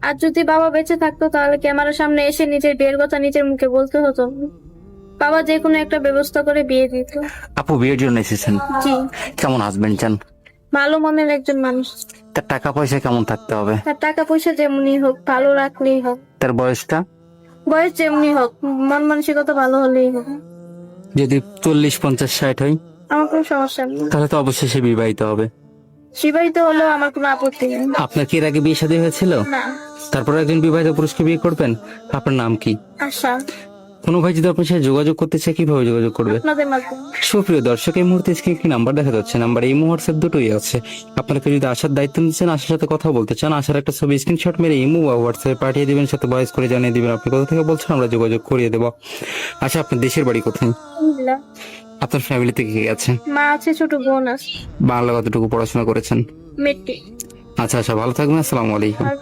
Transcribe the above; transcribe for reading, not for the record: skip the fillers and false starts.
আর যদি বাবা বেঁচে থাকতো তাহলে ক্যামেরার সামনে এসে নিজের বিয়ের কথা নিজের মুখে বলতে হতো। বাবা যে কোনো একটা ব্যবস্থা করে বিয়ে দিত। আপু বিয়ের জন্য এসেছেন, জি, কেমন হাজবেন্ড চান? ভালো মনের একজন মানুষ। তার টাকা পয়সা কেমন থাকতে হবে? তার টাকা পয়সা যেমনি হোক, ভালো রাখলেই হোক। তার বয়সটা? বয়স যেমনি হোক, মন মানসিকতা ভালো হলেই হোক। যদি 40, 50, 60 হয় আমার কোনো সমস্যা নেই। তাহলে তো অবশ্যই সে বিবাহিত হবে। বিবাহিত হলেও আমার কোনো আপত্তি নেই। আপনার কি এর আগে বিয়ে শাদী হয়েছিল? না। তারপর একজন বিবাহিত পুরুষকে বিয়ে করবেন? আপনার নাম কি? আশা। কোনো ভাই যদি আপনার সাথে যোগাযোগ করতে চায় কিভাবে যোগাযোগ করবে? আপনাদের মাধ্যমে। সুপ্রিয় দর্শক, এই মুহূর্তে স্ক্রিনে একটি নাম্বার দেখা যাচ্ছে, নাম্বার এই হোয়াটসঅ্যাপ দুটোই আছে। আপনাকে যদি আসার দায়িত্ব নিচ্ছেন, আসার সাথে কথা বলতে চান, আসার একটা ছবি স্ক্রিনশট মেরে ইমো বা হোয়াটসঅ্যাপে পাঠিয়ে দিবেন, সাথে ভয়েস করে জানিয়ে দিবেন আপনি কোথা থেকে বলছেন, আমরা যোগাযোগ করিয়ে দেবো। আচ্ছা, আপনার দেশের বাড়ি কোথায়? আলহামদুলিল্লাহ। আপনার ফ্যামিলিতে কে আছে? মা আছে, ছোট বোন আছে। বাংলা কতটুকু পড়াশোনা করেছেন? মেট্রিক। আচ্ছা আচ্ছা, ভালো থাকবেন, আসসালামু আলাইকুম। আর